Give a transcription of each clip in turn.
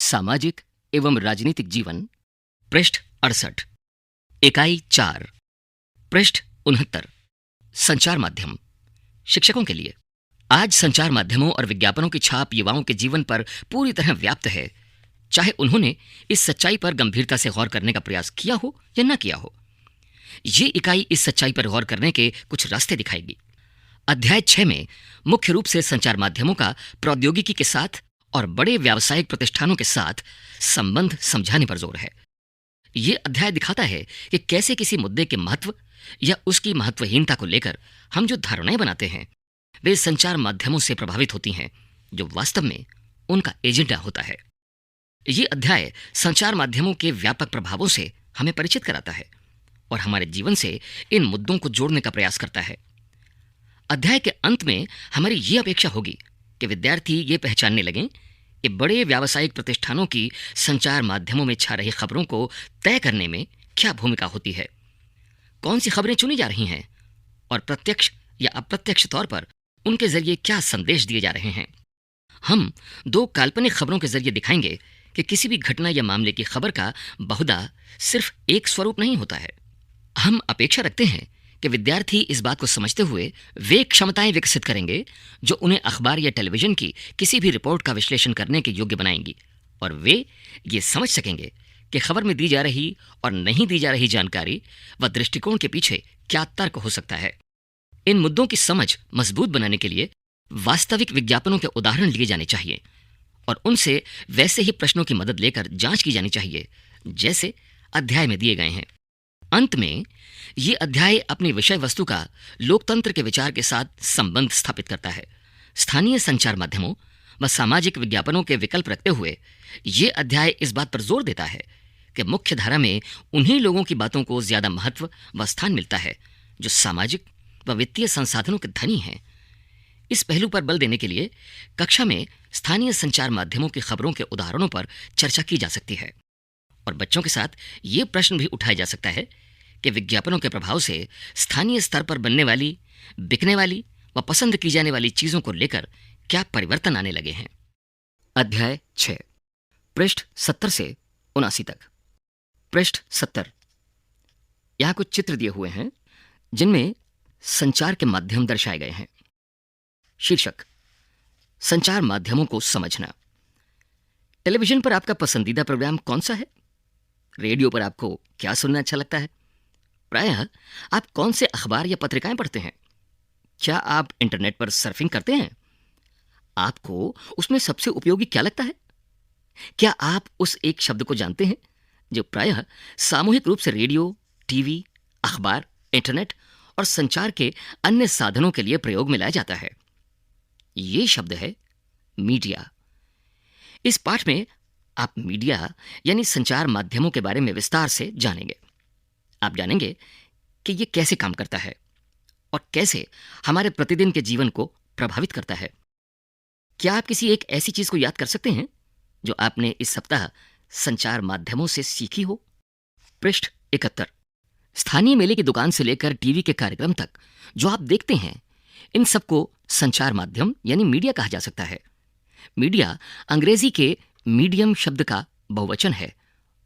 सामाजिक एवं राजनीतिक जीवन, पृष्ठ 68, इकाई 4, पृष्ठ 69, संचार माध्यम, शिक्षकों के लिए। आज संचार माध्यमों और विज्ञापनों की छाप युवाओं के जीवन पर पूरी तरह व्याप्त है, चाहे उन्होंने इस सच्चाई पर गंभीरता से गौर करने का प्रयास किया हो या न किया हो। ये इकाई इस सच्चाई पर गौर करने के कुछ रास्ते दिखाएगी। अध्याय 6 में मुख्य रूप से संचार माध्यमों का प्रौद्योगिकी के साथ और बड़े व्यावसायिक प्रतिष्ठानों के साथ संबंध समझाने पर जोर है। ये अध्याय दिखाता है कि कैसे किसी मुद्दे के महत्व या उसकी महत्वहीनता को लेकर हम जो धारणाएं बनाते हैं वे संचार माध्यमों से प्रभावित होती हैं, जो वास्तव में उनका एजेंडा होता है। ये अध्याय संचार माध्यमों के व्यापक प्रभावों से हमें परिचित कराता है और हमारे जीवन से इन मुद्दों को जोड़ने का प्रयास करता है। अध्याय के अंत में हमारी ये अपेक्षा होगी कि विद्यार्थी ये पहचानने लगें कि बड़े व्यावसायिक प्रतिष्ठानों की संचार माध्यमों में छा रही खबरों को तय करने में क्या भूमिका होती है, कौन सी खबरें चुनी जा रही हैं और प्रत्यक्ष या अप्रत्यक्ष तौर पर उनके जरिए क्या संदेश दिए जा रहे हैं। हम 2 काल्पनिक खबरों के जरिए दिखाएंगे कि किसी भी घटना या मामले की खबर का बहुधा सिर्फ एक स्वरूप नहीं होता है। हम अपेक्षा रखते हैं कि विद्यार्थी इस बात को समझते हुए वे क्षमताएं विकसित करेंगे जो उन्हें अखबार या टेलीविजन की किसी भी रिपोर्ट का विश्लेषण करने के योग्य बनाएंगी, और वे ये समझ सकेंगे कि खबर में दी जा रही और नहीं दी जा रही जानकारी व दृष्टिकोण के पीछे क्या तर्क हो सकता है। इन मुद्दों की समझ मजबूत बनाने के लिए वास्तविक विज्ञापनों के उदाहरण लिए जाने चाहिए और उनसे वैसे ही प्रश्नों की मदद लेकर जांच की जानी चाहिए जैसे अध्याय में दिए गए हैं। अंत में ये अध्याय अपनी विषय वस्तु का लोकतंत्र के विचार के साथ संबंध स्थापित करता है। स्थानीय संचार माध्यमों व सामाजिक विज्ञापनों के विकल्प रखते हुए ये अध्याय इस बात पर जोर देता है कि मुख्य धारा में उन्हीं लोगों की बातों को ज्यादा महत्व व स्थान मिलता है जो सामाजिक व वित्तीय संसाधनों के धनी हैं। इस पहलू पर बल देने के लिए कक्षा में स्थानीय संचार माध्यमों की खबरों के उदाहरणों पर चर्चा की जा सकती है और बच्चों के साथ ये प्रश्न भी उठाया जा सकता है कि विज्ञापनों के प्रभाव से स्थानीय स्तर पर बनने वाली, बिकने वाली व पसंद की जाने वाली चीजों को लेकर क्या परिवर्तन आने लगे हैं। अध्याय 6, पृष्ठ 70 से 79 तक। पृष्ठ 70। यहां कुछ चित्र दिए हुए हैं जिनमें संचार के माध्यम दर्शाए गए हैं। शीर्षक: संचार माध्यमों को समझना। टेलीविजन पर आपका पसंदीदा प्रोग्राम कौन सा है? रेडियो पर आपको क्या सुनना अच्छा लगता है? प्रायः आप कौन से अखबार या पत्रिकाएं पढ़ते हैं? क्या आप इंटरनेट पर सर्फिंग करते हैं? आपको उसमें सबसे उपयोगी क्या लगता है? क्या आप उस एक शब्द को जानते हैं जो प्रायः सामूहिक रूप से रेडियो, टीवी, अखबार, इंटरनेट और संचार के अन्य साधनों के लिए प्रयोग में लाया जाता है? ये शब्द है मीडिया। इस पाठ में आप मीडिया यानी संचार माध्यमों के बारे में विस्तार से जानेंगे। आप जानेंगे कि ये कैसे काम करता है और कैसे हमारे प्रतिदिन के जीवन को प्रभावित करता है। क्या आप किसी एक ऐसी चीज को याद कर सकते हैं जो आपने इस सप्ताह संचार माध्यमों से सीखी हो? पृष्ठ 71। स्थानीय मेले की दुकान से लेकर टीवी के कार्यक्रम तक जो आप देखते हैं, इन सबको संचार माध्यम यानी मीडिया कहा जा सकता है। मीडिया अंग्रेजी के मीडियम शब्द का बहुवचन है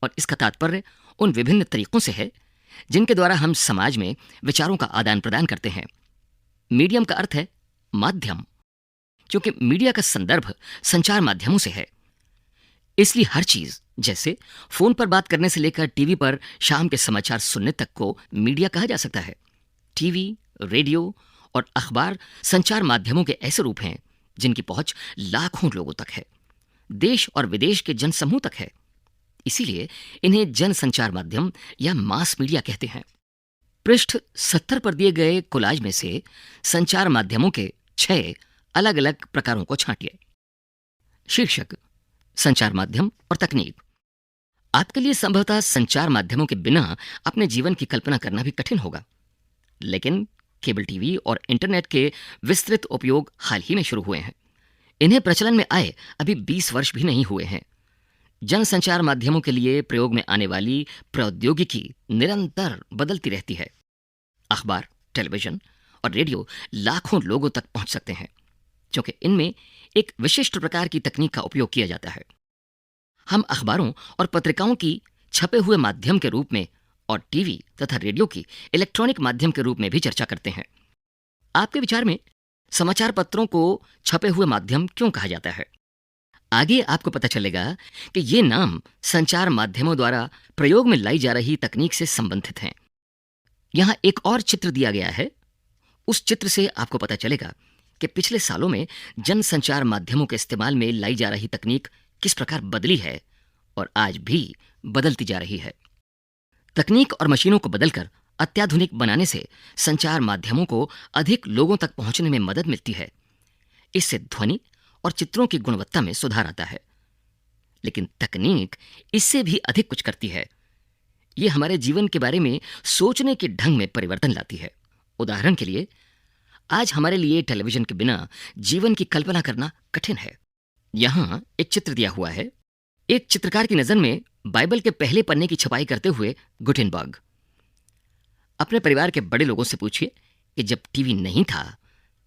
और इसका तात्पर्य उन विभिन्न तरीकों से है जिनके द्वारा हम समाज में विचारों का आदान प्रदान करते हैं। मीडियम का अर्थ है माध्यम, क्योंकि मीडिया का संदर्भ संचार माध्यमों से है। इसलिए हर चीज, जैसे फोन पर बात करने से लेकर टीवी पर शाम के समाचार सुनने तक को मीडिया कहा जा सकता है। टीवी, रेडियो और अखबार संचार माध्यमों के ऐसे रूप हैं जिनकी पहुंच लाखों लोगों तक है, देश और विदेश के जनसमूह तक है। इसीलिए इन्हें जन संचार माध्यम या मास मीडिया कहते हैं। पृष्ठ 70 पर दिए गए कोलाज में से संचार माध्यमों के 6 अलग अलग प्रकारों को छांटिए। शीर्षक: संचार माध्यम और तकनीक। आपके लिए संभवतः संचार माध्यमों के बिना अपने जीवन की कल्पना करना भी कठिन होगा, लेकिन केबल टीवी और इंटरनेट के विस्तृत उपयोग हाल ही में शुरू हुए हैं। इन्हें प्रचलन में आए अभी 20 वर्ष भी नहीं हुए हैं। जनसंचार माध्यमों के लिए प्रयोग में आने वाली प्रौद्योगिकी निरंतर बदलती रहती है। अखबार, टेलीविजन और रेडियो लाखों लोगों तक पहुंच सकते हैं, क्योंकि इनमें एक विशिष्ट प्रकार की तकनीक का उपयोग किया जाता है। हम अखबारों और पत्रिकाओं की छपे हुए माध्यम के रूप में और टीवी तथा रेडियो की इलेक्ट्रॉनिक माध्यम के रूप में भी चर्चा करते हैं। आपके विचार में समाचार पत्रों को छपे हुए माध्यम क्यों कहा जाता है? आगे आपको पता चलेगा कि ये नाम संचार माध्यमों द्वारा प्रयोग में लाई जा रही तकनीक से संबंधित हैं। यहाँ एक और चित्र दिया गया है। उस चित्र से आपको पता चलेगा कि पिछले सालों में जनसंचार माध्यमों के इस्तेमाल में लाई जा रही तकनीक किस प्रकार बदली है और आज भी बदलती जा रही है। तकनीक और मशीनों को बदलकर अत्याधुनिक बनाने से संचार माध्यमों को अधिक लोगों तक पहुंचने में मदद मिलती है। इससे ध्वनि और चित्रों की गुणवत्ता में सुधार आता है। लेकिन तकनीक इससे भी अधिक कुछ करती है। यह हमारे जीवन के बारे में सोचने के ढंग में परिवर्तन लाती है। उदाहरण के लिए, आज हमारे लिए टेलीविजन के बिना जीवन की कल्पना करना कठिन है। यहां एक चित्र दिया हुआ है। एक चित्रकार की नजर में बाइबल के पहले पन्ने की छपाई करते हुए गुटेनबर्ग। अपने परिवार के बड़े लोगों से पूछिए कि जब टीवी नहीं था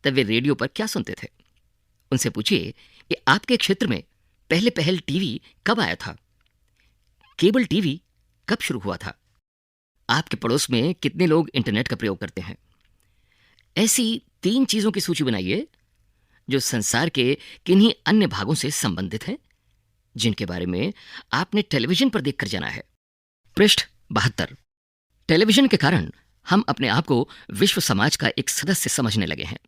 तब वे रेडियो पर क्या सुनते थे। उनसे पूछिए कि आपके क्षेत्र में पहले टीवी कब आया था, केबल टीवी कब शुरू हुआ था, आपके पड़ोस में कितने लोग इंटरनेट का प्रयोग करते हैं। ऐसी 3 चीजों की सूची बनाइए जो संसार के किन्हीं अन्य भागों से संबंधित हैं, जिनके बारे में आपने टेलीविजन पर देखकर जाना है। पृष्ठ 72। टेलीविजन के कारण हम अपने आप को विश्व समाज का एक सदस्य समझने लगे हैं।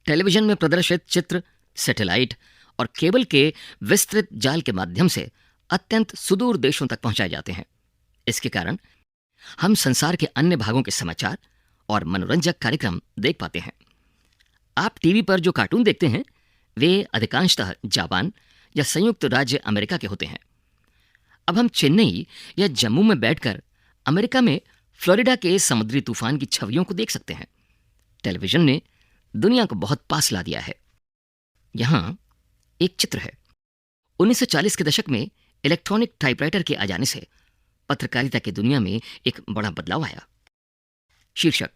टेलीविजन में प्रदर्शित चित्र सैटेलाइट और केबल के विस्तृत जाल के माध्यम से अत्यंत सुदूर देशों तक पहुंचाए जाते हैं। इसके कारण हम संसार के अन्य भागों के समाचार और मनोरंजक कार्यक्रम देख पाते हैं। आप टीवी पर जो कार्टून देखते हैं वे अधिकांशतः जापान या संयुक्त राज्य अमेरिका के होते हैं। अब हम चेन्नई या जम्मू में बैठकर अमेरिका में फ्लोरिडा के समुद्री तूफान की छवियों को देख सकते हैं। टेलीविजन ने दुनिया को बहुत पास ला दिया है। यहां एक चित्र है। 1940 के दशक में इलेक्ट्रॉनिक टाइपराइटर के आ जाने से पत्रकारिता की दुनिया में एक बड़ा बदलाव आया। शीर्षक: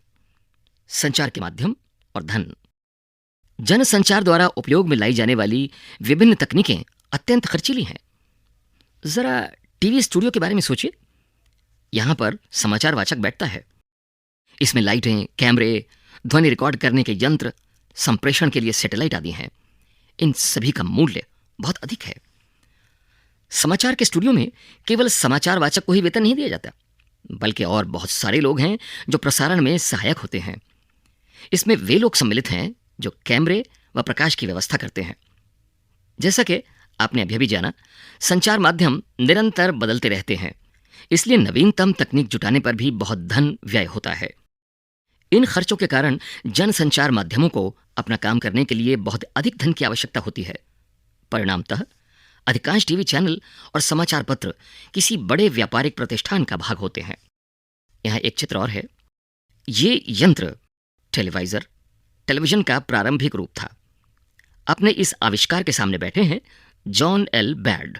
संचार के माध्यम और धन। जनसंचार द्वारा उपयोग में लाई जाने वाली विभिन्न तकनीकें अत्यंत खर्चीली हैं। जरा टीवी स्टूडियो के बारे में सोचिए। यहां पर समाचार वाचक बैठता है। इसमें लाइटें, कैमरे, ध्वनि रिकॉर्ड करने के यंत्र, संप्रेषण के लिए सैटेलाइट आदि हैं। इन सभी का मूल्य बहुत अधिक है। समाचार के स्टूडियो में केवल समाचार वाचक को ही वेतन नहीं दिया जाता, बल्कि और बहुत सारे लोग हैं जो प्रसारण में सहायक होते हैं। इसमें वे लोग सम्मिलित हैं जो कैमरे व प्रकाश की व्यवस्था करते हैं। जैसा कि आपने अभी अभी जाना, संचार माध्यम निरंतर बदलते रहते हैं, इसलिए नवीनतम तकनीक जुटाने पर भी बहुत धन व्यय होता है। इन खर्चों के कारण जनसंचार माध्यमों को अपना काम करने के लिए बहुत अधिक धन की आवश्यकता होती है। परिणामतः अधिकांश टीवी चैनल और समाचार पत्र किसी बड़े व्यापारिक प्रतिष्ठान का भाग होते हैं। यहाँ एक चित्र और है। ये यंत्र टेलीवाइजर टेलीविजन का प्रारंभिक रूप था। अपने इस आविष्कार के सामने बैठे हैं जॉन एल बैड।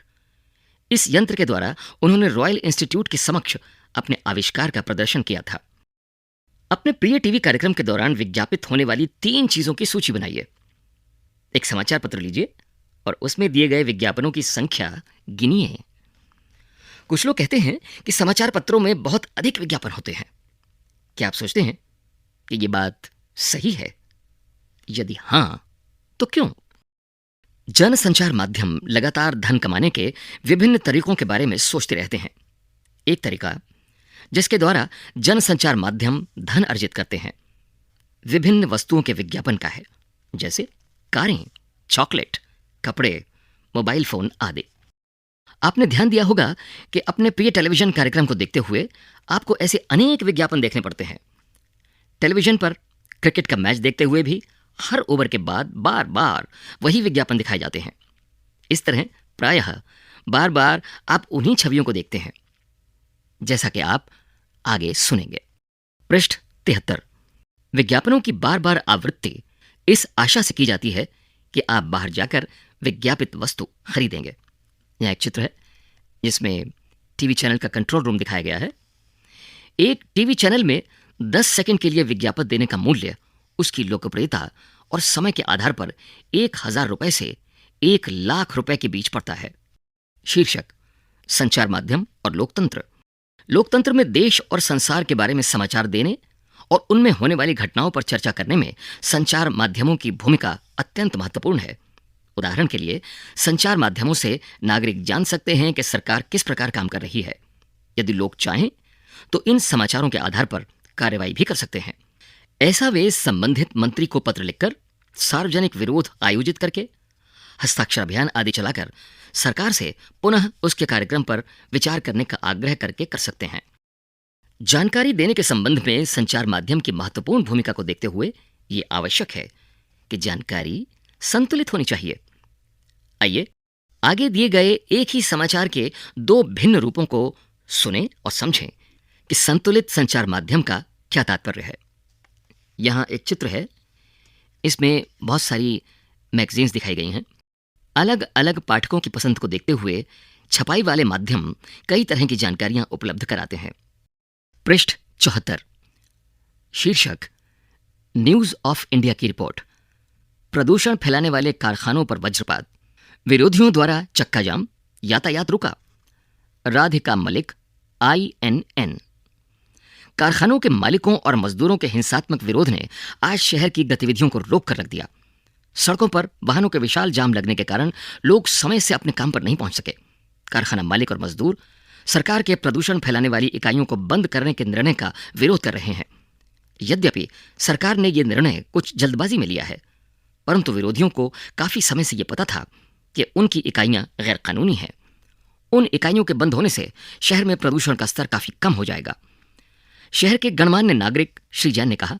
इस यंत्र के द्वारा उन्होंने रॉयल इंस्टीट्यूट के समक्ष अपने आविष्कार का प्रदर्शन किया था। अपने प्रिय टीवी कार्यक्रम के दौरान विज्ञापित होने वाली 3 चीजों की सूची बनाइए। एक समाचार पत्र लीजिए और उसमें दिए गए विज्ञापनों की संख्या गिनिए। कुछ लोग कहते हैं कि समाचार पत्रों में बहुत अधिक विज्ञापन होते हैं। क्या आप सोचते हैं कि यह बात सही है? यदि हां, तो क्यों? जनसंचार माध्यम लगातार धन कमाने के विभिन्न तरीकों के बारे में सोचते रहते हैं। एक तरीका जिसके द्वारा जनसंचार माध्यम धन अर्जित करते हैं, विभिन्न वस्तुओं के विज्ञापन का है, जैसे कारें, चॉकलेट, कपड़े, मोबाइल फोन आदि। आपने ध्यान दिया होगा कि अपने प्रिय टेलीविजन कार्यक्रम को देखते हुए आपको ऐसे अनेक विज्ञापन देखने पड़ते हैं। टेलीविजन पर क्रिकेट का मैच देखते हुए भी हर ओवर के बाद बार बार वही विज्ञापन दिखाए जाते हैं। इस तरह प्रायः बार बार आप उन्हीं छवियों को देखते हैं, जैसा कि आप आगे सुनेंगे। पृष्ठ 73। विज्ञापनों की बार बार आवृत्ति इस आशा से की जाती है कि आप बाहर जाकर विज्ञापित वस्तु खरीदेंगे। यह एक चित्र है जिसमें टीवी चैनल का कंट्रोल रूम दिखाया गया है। एक टीवी चैनल में 10 सेकंड के लिए विज्ञापन देने का मूल्य उसकी लोकप्रियता और समय के आधार पर 1000 रुपए से 1 लाख रुपए के बीच पड़ता है। शीर्षक: संचार माध्यम और लोकतंत्र। लोकतंत्र में देश और संसार के बारे में समाचार देने और उनमें होने वाली घटनाओं पर चर्चा करने में संचार माध्यमों की भूमिका अत्यंत महत्वपूर्ण है। उदाहरण के लिए, संचार माध्यमों से नागरिक जान सकते हैं कि सरकार किस प्रकार काम कर रही है। यदि लोग चाहें तो इन समाचारों के आधार पर कार्रवाई भी कर सकते हैं। ऐसा वे संबंधित मंत्री को पत्र लिखकर, सार्वजनिक विरोध आयोजित करके, हस्ताक्षर अभियान आदि चलाकर सरकार से पुनः उसके कार्यक्रम पर विचार करने का आग्रह करके कर सकते हैं। जानकारी देने के संबंध में संचार माध्यम की महत्वपूर्ण भूमिका को देखते हुए यह आवश्यक है कि जानकारी संतुलित होनी चाहिए। आइए आगे दिए गए एक ही समाचार के दो भिन्न रूपों को सुने और समझें कि संतुलित संचार माध्यम का क्या तात्पर्य है। यहां एक चित्र है, इसमें बहुत सारी मैगजीन्स दिखाई गई हैं। अलग अलग पाठकों की पसंद को देखते हुए छपाई वाले माध्यम कई तरह की जानकारियां उपलब्ध कराते हैं। पृष्ठ 74, शीर्षक न्यूज ऑफ इंडिया की रिपोर्ट। प्रदूषण फैलाने वाले कारखानों पर वज्रपात, विरोधियों द्वारा चक्का जाम, यातायात रुका। राधिका मलिक, INN। कारखानों के मालिकों और मजदूरों के हिंसात्मक विरोध ने आज शहर की गतिविधियों को रोक कर रख दिया। सड़कों पर वाहनों के विशाल जाम लगने के कारण लोग समय से अपने काम पर नहीं पहुंच सके। कारखाना मालिक और मजदूर सरकार के प्रदूषण फैलाने वाली इकाइयों को बंद करने के निर्णय का विरोध कर रहे हैं। यद्यपि सरकार ने यह निर्णय कुछ जल्दबाजी में लिया है, परंतु विरोधियों को काफी समय से यह पता था कि उनकी इकाइयां गैर कानूनी हैं। उन इकाइयों के बंद होने से शहर में प्रदूषण का स्तर काफी कम हो जाएगा। शहर के गणमान्य नागरिक श्री जैन ने कहा,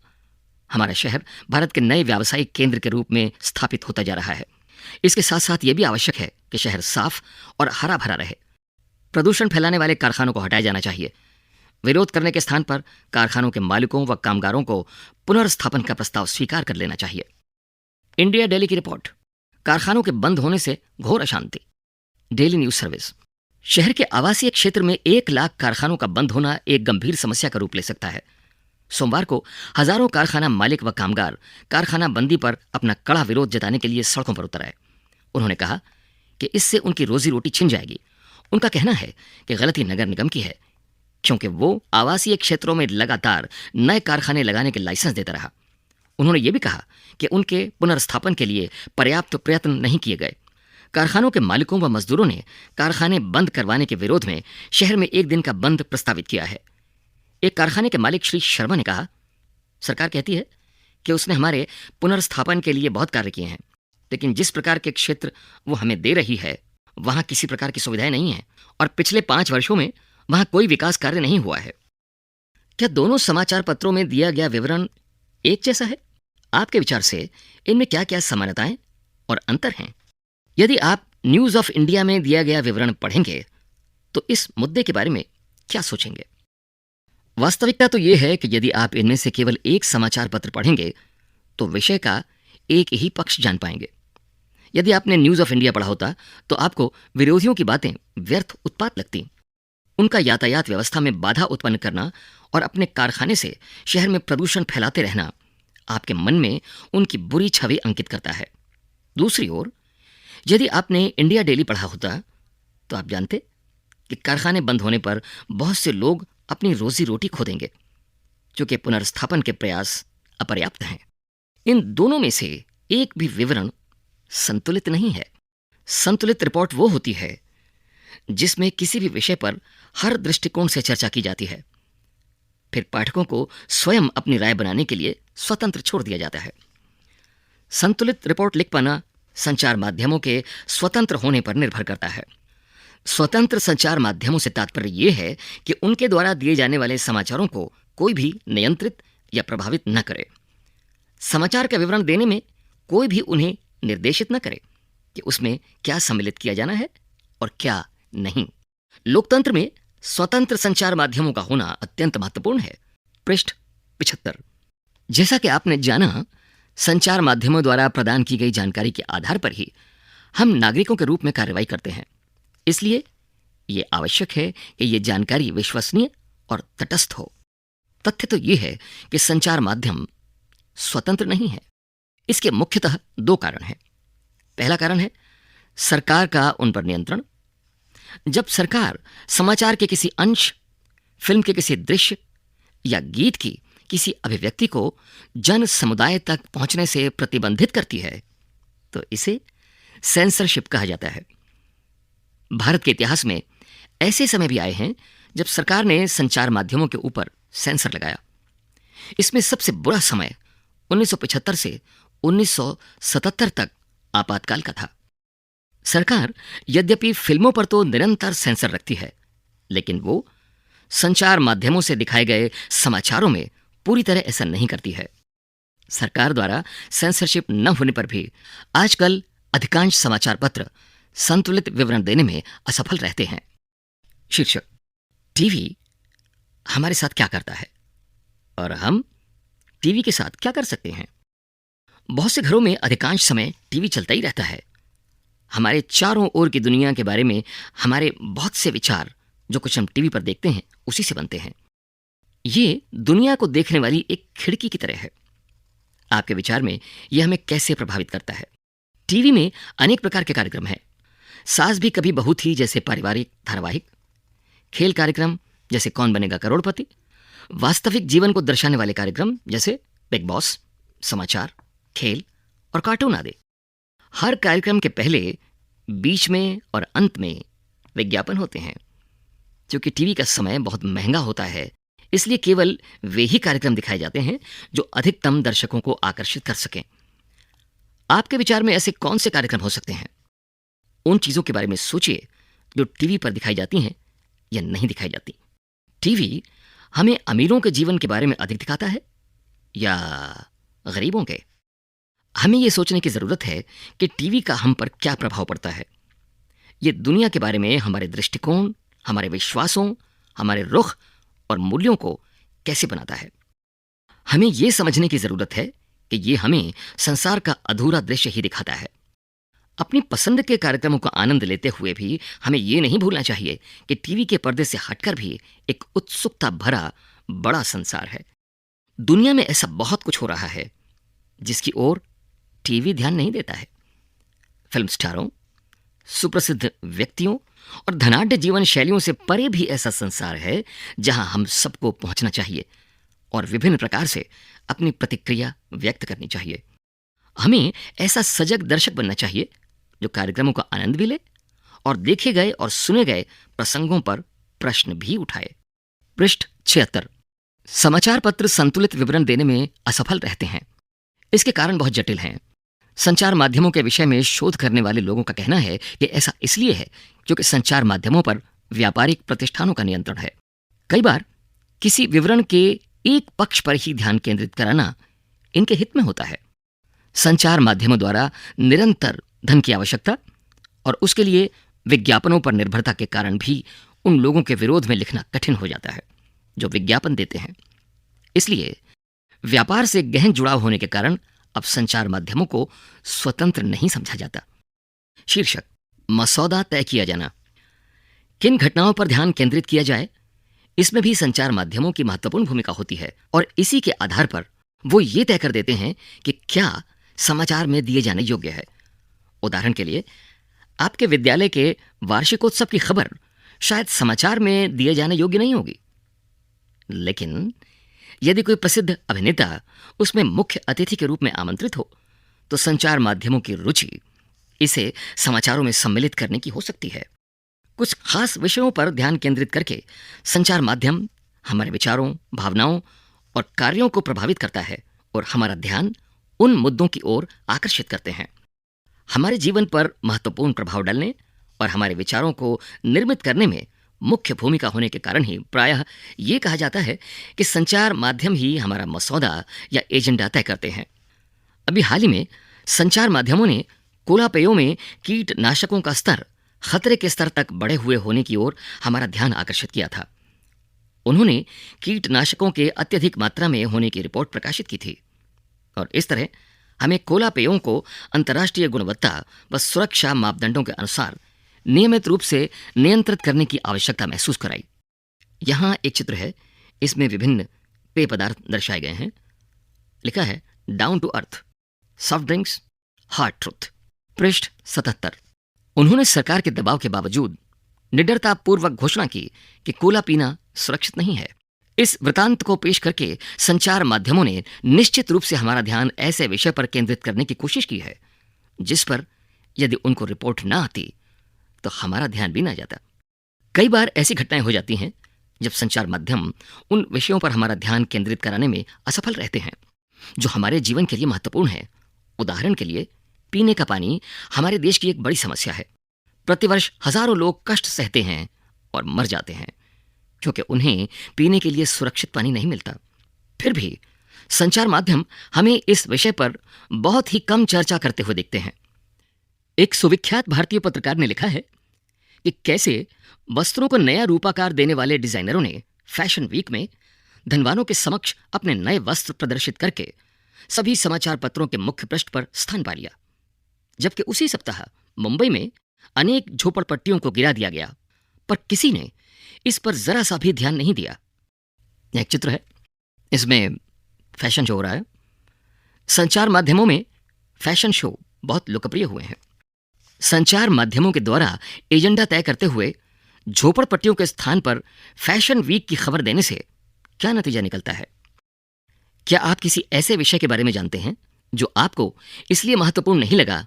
हमारा शहर भारत के नए व्यावसायिक केंद्र के रूप में स्थापित होता जा रहा है। इसके साथ साथ यह भी आवश्यक है कि शहर साफ और हरा भरा रहे। प्रदूषण फैलाने वाले कारखानों को हटाया जाना चाहिए। विरोध करने के स्थान पर कारखानों के मालिकों व कामगारों को पुनर्स्थापन का प्रस्ताव स्वीकार कर लेना चाहिए। इंडिया डेली की रिपोर्ट। कारखानों के बंद होने से घोर अशांति। Daily news service. शहर के आवासीय क्षेत्र में 1 लाख कारखानों का बंद होना एक गंभीर समस्या का रूप ले सकता है। सोमवार को हजारों कारखाना मालिक व कामगार कारखाना बंदी पर अपना कड़ा विरोध जताने के लिए सड़कों पर उतर आए। उन्होंने कहा कि इससे उनकी रोजी रोटी छिन जाएगी। उनका कहना है कि गलती नगर निगम की है, क्योंकि वो आवासीय क्षेत्रों में लगातार नए कारखाने लगाने के लाइसेंस देता रहा। उन्होंने ये भी कहा कि उनके पुनर्स्थापन के लिए पर्याप्त प्रयत्न नहीं किए गए। कारखानों के मालिकों व मजदूरों ने कारखाने बंद करवाने के विरोध में शहर में 1 दिन का बंद प्रस्तावित किया है। एक कारखाने के मालिक श्री शर्मा ने कहा, सरकार कहती है कि उसने हमारे पुनर्स्थापन के लिए बहुत कार्य किए हैं, लेकिन जिस प्रकार के क्षेत्र वो हमें दे रही है वहां किसी प्रकार की सुविधाएं नहीं है और पिछले 5 वर्षों में वहां कोई विकास कार्य नहीं हुआ है। क्या दोनों समाचार पत्रों में दिया गया विवरण एक जैसा है? आपके विचार से इनमें क्या क्या समानताएं और अंतर हैं? यदि आप न्यूज ऑफ इंडिया में दिया गया विवरण पढ़ेंगे तो इस मुद्दे के बारे में क्या सोचेंगे? वास्तविकता तो यह है कि यदि आप इनमें से केवल एक समाचार पत्र पढ़ेंगे तो विषय का एक ही पक्ष जान पाएंगे। यदि आपने न्यूज ऑफ इंडिया पढ़ा होता तो आपको विरोधियों की बातें व्यर्थ उत्पात लगती। उनका यातायात व्यवस्था में बाधा उत्पन्न करना और अपने कारखाने से शहर में प्रदूषण फैलाते रहना आपके मन में उनकी बुरी छवि अंकित करता है। दूसरी ओर, यदि आपने इंडिया डेली पढ़ा होता तो आप जानते कि कारखाने बंद होने पर बहुत से लोग अपनी रोजी रोटी खो देंगे, क्योंकि पुनर्स्थापन के प्रयास अपर्याप्त हैं। इन दोनों में से एक भी विवरण संतुलित नहीं है। संतुलित रिपोर्ट वो होती है जिसमें किसी भी विषय पर हर दृष्टिकोण से चर्चा की जाती है, फिर पाठकों को स्वयं अपनी राय बनाने के लिए स्वतंत्र छोड़ दिया जाता है। संतुलित रिपोर्ट लिख पाना संचार माध्यमों के स्वतंत्र होने पर निर्भर करता है। स्वतंत्र संचार माध्यमों से तात्पर्य यह है कि उनके द्वारा दिए जाने वाले समाचारों को कोई भी नियंत्रित या प्रभावित न करे। समाचार का विवरण देने में कोई भी उन्हें निर्देशित न करे कि उसमें क्या सम्मिलित किया जाना है और क्या नहीं। लोकतंत्र में स्वतंत्र संचार माध्यमों का होना अत्यंत महत्वपूर्ण है। पृष्ठ 75। जैसा कि आपने जाना, संचार माध्यमों द्वारा प्रदान की गई जानकारी के आधार पर ही हम नागरिकों के रूप में कार्रवाई करते हैं। इसलिए यह आवश्यक है कि यह जानकारी विश्वसनीय और तटस्थ हो। तथ्य तो यह है कि संचार माध्यम स्वतंत्र नहीं है। इसके मुख्यतः 2 कारण हैं। पहला कारण है सरकार का उन पर नियंत्रण। जब सरकार समाचार के किसी अंश, फिल्म के किसी दृश्य या गीत की किसी अभिव्यक्ति को जन समुदाय तक पहुंचने से प्रतिबंधित करती है तो इसे सेंसरशिप कहा जाता है। भारत के इतिहास में ऐसे समय भी आए हैं जब सरकार ने संचार माध्यमों के ऊपर सेंसर लगाया। इसमें सबसे बुरा समय 1975 से 1977 तक आपातकाल का था। सरकार यद्यपि फिल्मों पर तो निरंतर सेंसर रखती है, लेकिन वो संचार माध्यमों से दिखाए गए समाचारों में पूरी तरह ऐसा नहीं करती है। सरकार द्वारा सेंसरशिप न होने पर भी आजकल अधिकांश समाचार पत्र संतुलित विवरण देने में असफल रहते हैं। शीर्षक: टीवी हमारे साथ क्या करता है और हम टीवी के साथ क्या कर सकते हैं। बहुत से घरों में अधिकांश समय टीवी चलता ही रहता है। हमारे चारों ओर की दुनिया के बारे में हमारे बहुत से विचार जो कुछ हम टीवी पर देखते हैं उसी से बनते हैं। ये दुनिया को देखने वाली एक खिड़की की तरह है। आपके विचार में यह हमें कैसे प्रभावित करता है? टीवी में अनेक प्रकार के कार्यक्रम हैं। सास भी कभी बहू थी जैसे पारिवारिक धारावाहिक, खेल कार्यक्रम जैसे कौन बनेगा करोड़पति, वास्तविक जीवन को दर्शाने वाले कार्यक्रम जैसे बिग बॉस, समाचार, खेल और कार्टून आदि। हर कार्यक्रम के पहले, बीच में और अंत में विज्ञापन होते हैं। क्योंकि टीवी का समय बहुत महंगा होता है, इसलिए केवल वे ही कार्यक्रम दिखाए जाते हैं जो अधिकतम दर्शकों को आकर्षित कर सकें। आपके विचार में ऐसे कौन से कार्यक्रम हो सकते हैं? उन चीजों के बारे में सोचिए जो टीवी पर दिखाई जाती हैं या नहीं दिखाई जाती। टीवी हमें अमीरों के जीवन के बारे में अधिक दिखाता है या गरीबों के? हमें यह सोचने की जरूरत है कि टीवी का हम पर क्या प्रभाव पड़ता है। यह दुनिया के बारे में हमारे दृष्टिकोण, हमारे विश्वासों, हमारे रुख और मूल्यों को कैसे बनाता है। हमें यह समझने की जरूरत है कि यह हमें संसार का अधूरा दृश्य ही दिखाता है। अपनी पसंद के कार्यक्रमों का आनंद लेते हुए भी हमें यह नहीं भूलना चाहिए कि टीवी के पर्दे से हटकर भी एक उत्सुकता भरा बड़ा संसार है। दुनिया में ऐसा बहुत कुछ हो रहा है जिसकी ओर टीवी ध्यान नहीं देता है। फिल्म स्टारों, सुप्रसिद्ध व्यक्तियों और धनाढ्य जीवन शैलियों से परे भी ऐसा संसार है जहां हम सबको पहुंचना चाहिए और विभिन्न प्रकार से अपनी प्रतिक्रिया व्यक्त करनी चाहिए। हमें ऐसा सजग दर्शक बनना चाहिए जो कार्यक्रमों का आनंद भी ले और देखे गए और सुने गए प्रसंगों पर प्रश्न भी उठाए। पृष्ठ 76। समाचार पत्र संतुलित विवरण देने में असफल रहते हैं। इसके कारण बहुत जटिल हैं। संचार माध्यमों के विषय में शोध करने वाले लोगों का कहना है कि ऐसा इसलिए है क्योंकि संचार माध्यमों पर व्यापारिक प्रतिष्ठानों का नियंत्रण है। कई बार किसी विवरण के एक पक्ष पर ही ध्यान केंद्रित कराना इनके हित में होता है। संचार माध्यमों द्वारा निरंतर धन की आवश्यकता और उसके लिए विज्ञापनों पर निर्भरता के कारण भी उन लोगों के विरोध में लिखना कठिन हो जाता है जो विज्ञापन देते हैं। इसलिए व्यापार से गहन जुड़ाव होने के कारण अब संचार माध्यमों को स्वतंत्र नहीं समझा जाता। शीर्षक: मसौदा तय किया जाना। किन घटनाओं पर ध्यान केंद्रित किया जाए, इसमें भी संचार माध्यमों की महत्वपूर्ण भूमिका होती है और इसी के आधार पर वो ये तय कर देते हैं कि क्या समाचार में दिए जाने योग्य है। उदाहरण के लिए, आपके विद्यालय के वार्षिकोत्सव की खबर शायद समाचार में दिए जाने योग्य नहीं होगी, लेकिन यदि कोई प्रसिद्ध अभिनेता उसमें मुख्य अतिथि के रूप में आमंत्रित हो तो संचार माध्यमों की रुचि इसे समाचारों में सम्मिलित करने की हो सकती है। कुछ खास विषयों पर ध्यान केंद्रित करके संचार माध्यम हमारे विचारों, भावनाओं और कार्यों को प्रभावित करता है और हमारा ध्यान उन मुद्दों की ओर आकर्षित करते हैं। हमारे जीवन पर महत्वपूर्ण प्रभाव डालने और हमारे विचारों को निर्मित करने में मुख्य भूमिका होने के कारण ही प्रायः ये कहा जाता है कि संचार माध्यम ही हमारा मसौदा या एजेंडा तय करते हैं। अभी हाल ही में संचार माध्यमों ने कोला पेयों में कीटनाशकों का स्तर खतरे के स्तर तक बढ़े हुए होने की ओर हमारा ध्यान आकर्षित किया था। उन्होंने कीटनाशकों के अत्यधिक मात्रा में होने की रिपोर्ट प्रकाशित की थी और इस तरह हमें कोला पेयों को अंतर्राष्ट्रीय गुणवत्ता व सुरक्षा मापदंडों के अनुसार नियमित रूप से नियंत्रित करने की आवश्यकता महसूस कराई। यहां एक चित्र है, इसमें विभिन्न पेय पदार्थ दर्शाए गए हैं। लिखा है down to earth, soft drinks, hard truth. पृष्ठ 77। उन्होंने सरकार के दबाव के बावजूद निडरतापूर्वक घोषणा की कि कोला पीना सुरक्षित नहीं है। इस वृतांत को पेश करके संचार माध्यमों ने निश्चित रूप से हमारा ध्यान ऐसे विषय पर केंद्रित करने की कोशिश की है जिस पर यदि उनको रिपोर्ट ना आती तो हमारा ध्यान भी ना जाता। कई बार ऐसी घटनाएं हो जाती हैं जब संचार माध्यम उन विषयों पर हमारा ध्यान केंद्रित कराने में असफल रहते हैं जो हमारे जीवन के लिए महत्वपूर्ण है। उदाहरण के लिए, पीने का पानी हमारे देश की एक बड़ी समस्या है। प्रतिवर्ष हजारों लोग कष्ट सहते हैं और मर जाते हैं क्योंकि उन्हें पीने के लिए सुरक्षित पानी नहीं मिलता। फिर भी संचार माध्यम हमें इस विषय पर बहुत ही कम चर्चा करते हुए देखते हैं। एक सुविख्यात भारतीय पत्रकार ने लिखा है कि कैसे वस्त्रों को नया रूपाकार देने वाले डिजाइनरों ने फैशन वीक में धनवानों के समक्ष अपने नए वस्त्र प्रदर्शित करके सभी समाचार पत्रों के मुख्य पृष्ठ पर स्थान पा लिया, जबकि उसी सप्ताह मुंबई में अनेक झोपड़पट्टियों को गिरा दिया गया, पर किसी ने इस पर जरा सा भी ध्यान नहीं दिया। यह एक चित्र है, इसमें फैशन शो हो रहा है। संचार माध्यमों में फैशन शो बहुत लोकप्रिय हुए हैं। संचार माध्यमों के द्वारा एजेंडा तय करते हुए झोपड़पट्टियों के स्थान पर फैशन वीक की खबर देने से क्या नतीजा निकलता है? क्या आप किसी ऐसे विषय के बारे में जानते हैं जो आपको इसलिए महत्वपूर्ण नहीं लगा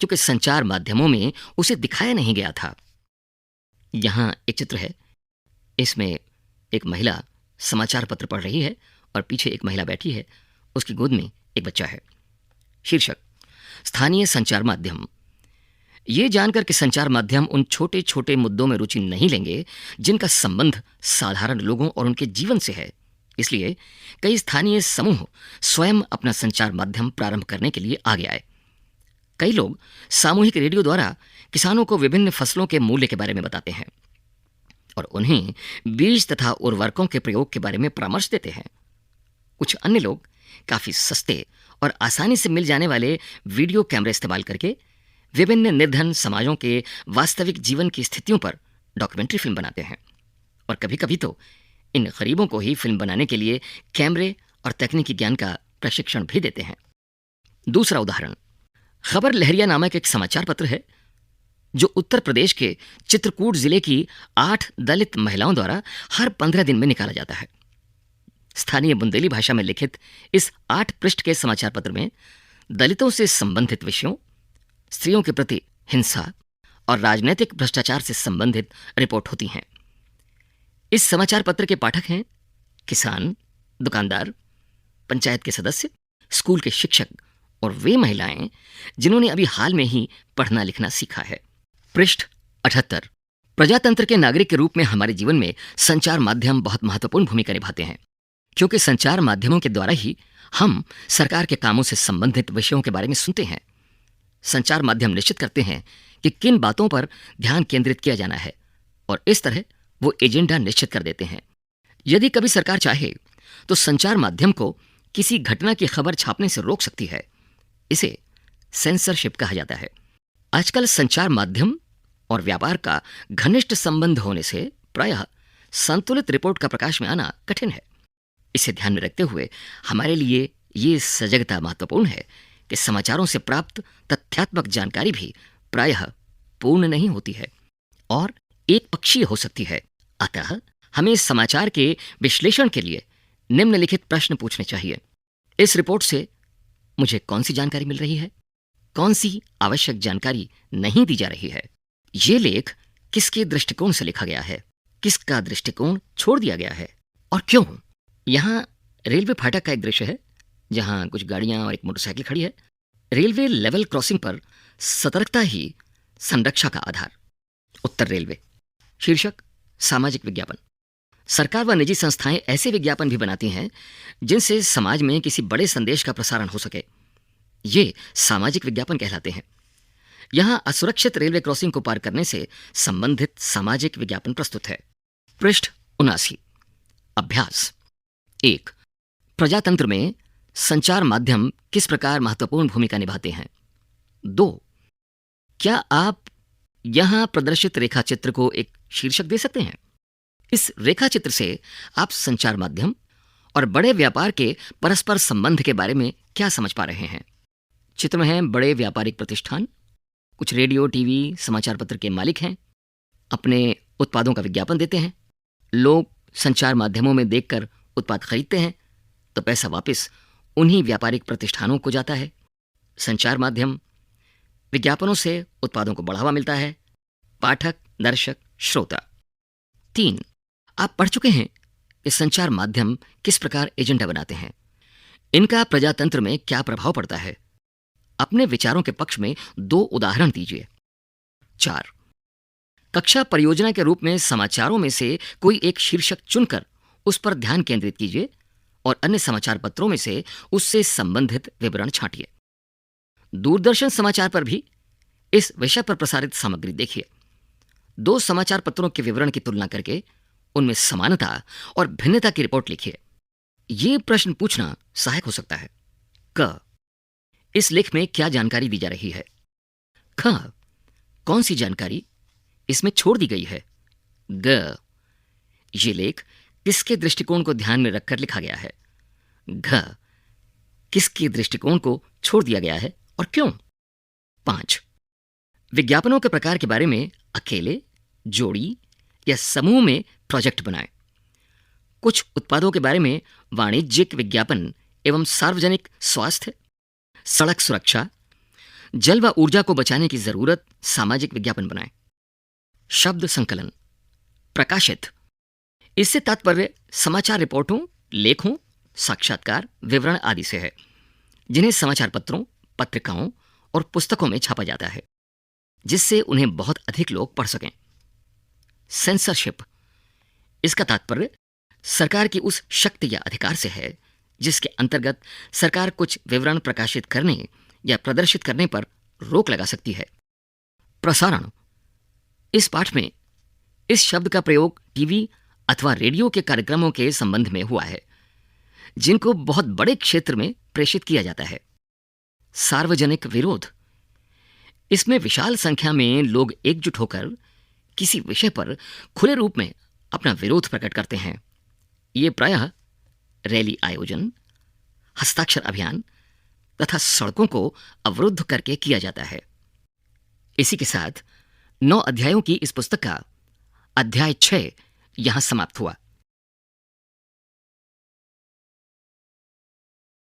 क्योंकि संचार माध्यमों में उसे दिखाया नहीं गया था? यहां एक चित्र है, इसमें एक महिला समाचार पत्र पढ़ रही है और पीछे एक महिला बैठी है, उसकी गोद में एक बच्चा है। शीर्षक, स्थानीय संचार माध्यम। ये जानकर कि संचार माध्यम उन छोटे छोटे मुद्दों में रुचि नहीं लेंगे जिनका संबंध साधारण लोगों और उनके जीवन से है, इसलिए कई स्थानीय समूह स्वयं अपना संचार माध्यम प्रारंभ करने के लिए आगे आए। कई लोग सामूहिक रेडियो द्वारा किसानों को विभिन्न फसलों के मूल्य के बारे में बताते हैं और उन्हें बीज तथा उर्वरकों के प्रयोग के बारे में परामर्श देते हैं। कुछ अन्य लोग काफी सस्ते और आसानी से मिल जाने वाले वीडियो कैमरे इस्तेमाल करके विभिन्न निर्धन समाजों के वास्तविक जीवन की स्थितियों पर डॉक्यूमेंट्री फिल्म बनाते हैं और कभी कभी तो इन गरीबों को ही फिल्म बनाने के लिए कैमरे और तकनीकी ज्ञान का प्रशिक्षण भी देते हैं। दूसरा उदाहरण, खबर लहरिया नामक एक समाचार पत्र है जो उत्तर प्रदेश के चित्रकूट जिले की 8 दलित महिलाओं द्वारा हर 15 दिन में निकाला जाता है। स्थानीय बुंदेली भाषा में लिखित इस 8 पृष्ठ के समाचार पत्र में दलितों से संबंधित विषयों, स्त्रियों के प्रति हिंसा और राजनीतिक भ्रष्टाचार से संबंधित रिपोर्ट होती हैं। इस समाचार पत्र के पाठक हैं किसान, दुकानदार, पंचायत के सदस्य, स्कूल के शिक्षक और वे महिलाएं जिन्होंने अभी हाल में ही पढ़ना लिखना सीखा है। पृष्ठ 78। प्रजातंत्र के नागरिक के रूप में हमारे जीवन में संचार माध्यम बहुत महत्वपूर्ण भूमिका निभाते हैं, क्योंकि संचार माध्यमों के द्वारा ही हम सरकार के कामों से संबंधित विषयों के बारे में सुनते हैं। संचार माध्यम निश्चित करते हैं कि किन बातों पर ध्यान केंद्रित किया जाना है और इस तरह वो एजेंडा निश्चित कर देते हैं। यदि कभी सरकार चाहे तो संचार माध्यम को किसी घटना की खबर छापने से रोक सकती है। इसे सेंसरशिप कहा जाता है। आजकल संचार माध्यम और व्यापार का घनिष्ठ संबंध होने से प्रायः संतुलित रिपोर्ट का प्रकाश में आना कठिन है। इसे ध्यान में रखते हुए हमारे लिए ये सजगता महत्वपूर्ण है कि समाचारों से प्राप्त तथ्यात्मक जानकारी भी प्रायः पूर्ण नहीं होती है और एक पक्षीय हो सकती है। अतः हमें समाचार के विश्लेषण के लिए निम्नलिखित प्रश्न पूछने चाहिए। इस रिपोर्ट से मुझे कौन सी जानकारी मिल रही है? कौन सी आवश्यक जानकारी नहीं दी जा रही है? ये लेख किसके दृष्टिकोण से लिखा गया है? किसका दृष्टिकोण छोड़ दिया गया है और क्यों? यहाँ रेलवे फाटक का एक दृश्य है जहां कुछ गाड़ियां और एक मोटरसाइकिल खड़ी है। रेलवे लेवल क्रॉसिंग पर सतर्कता ही संरक्षा का आधार। उत्तर रेलवे। शीर्षक, सामाजिक विज्ञापन। सरकार व निजी संस्थाएं ऐसे विज्ञापन भी बनाती हैं जिनसे समाज में किसी बड़े संदेश का प्रसारण हो सके। ये सामाजिक विज्ञापन कहलाते हैं। यहां असुरक्षित रेलवे क्रॉसिंग को पार करने से संबंधित सामाजिक विज्ञापन प्रस्तुत है। पृष्ठ 79। अभ्यास 1। प्रजातंत्र में संचार माध्यम किस प्रकार महत्वपूर्ण भूमिका निभाते हैं? 2। क्या आप यहां प्रदर्शित रेखा चित्र को एक शीर्षक दे सकते हैं? इस रेखा चित्र से आप संचार माध्यम और बड़े व्यापार के परस्पर संबंध के बारे में क्या समझ पा रहे हैं? चित्र में हैं बड़े व्यापारिक प्रतिष्ठान, कुछ रेडियो, टीवी, समाचार पत्र के मालिक हैं। अपने उत्पादों का विज्ञापन देते हैं, लोग संचार माध्यमों में देखकर उत्पाद खरीदते हैं, तो पैसा वापस उन्हीं व्यापारिक प्रतिष्ठानों को जाता है। संचार माध्यम विज्ञापनों से उत्पादों को बढ़ावा मिलता है। पाठक, दर्शक, श्रोता। 3, आप पढ़ चुके हैं कि संचार माध्यम किस प्रकार एजेंडा बनाते हैं, इनका प्रजातंत्र में क्या प्रभाव पड़ता है। अपने विचारों के पक्ष में 2 उदाहरण दीजिए। 4, कक्षा परियोजना के रूप में समाचारों में से कोई एक शीर्षक चुनकर उस पर ध्यान केंद्रित कीजिए और अन्य समाचार पत्रों में से उससे संबंधित विवरण छांटिए। दूरदर्शन समाचार पर भी इस विषय पर प्रसारित सामग्री देखिए। 2 समाचार पत्रों के विवरण की तुलना करके उनमें समानता और भिन्नता की रिपोर्ट लिखिए। यह प्रश्न पूछना सहायक हो सकता है। क, इस लेख में क्या जानकारी दी जा रही है। ख, कौन सी जानकारी इसमें छोड़ दी गई है। ग, ये लेख किसके दृष्टिकोण को ध्यान में रखकर लिखा गया है। घ, किसके दृष्टिकोण को छोड़ दिया गया है और क्यों। 5, विज्ञापनों के प्रकार के बारे में अकेले, जोड़ी या समूह में प्रोजेक्ट बनाएं। कुछ उत्पादों के बारे में वाणिज्यिक विज्ञापन एवं सार्वजनिक स्वास्थ्य, सड़क सुरक्षा, जल व ऊर्जा को बचाने की जरूरत सामाजिक विज्ञापन बनाएं। शब्द संकलन। प्रकाशित, इससे तात्पर्य समाचार रिपोर्टों, लेखों, साक्षात्कार, विवरण आदि से है, जिन्हें समाचार पत्रों, पत्रिकाओं और पुस्तकों में छापा जाता है, जिससे उन्हें बहुत अधिक लोग पढ़ सकें। सेंसरशिप, इसका तात्पर्य सरकार की उस शक्ति या अधिकार से है जिसके अंतर्गत सरकार कुछ विवरण प्रकाशित करने या प्रदर्शित करने पर रोक लगा सकती है। प्रसारण, इस पाठ में इस शब्द का प्रयोग टीवी अथवा रेडियो के कार्यक्रमों के संबंध में हुआ है, जिनको बहुत बड़े क्षेत्र में प्रेषित किया जाता है। सार्वजनिक विरोध, इसमें विशाल संख्या में लोग एकजुट होकर किसी विषय पर खुले रूप में अपना विरोध प्रकट करते हैं। ये प्रायः रैली आयोजन, हस्ताक्षर अभियान तथा सड़कों को अवरुद्ध करके किया जाता है। इसी के साथ 9 अध्यायों की इस पुस्तक का अध्याय 6 यहां समाप्त हुआ।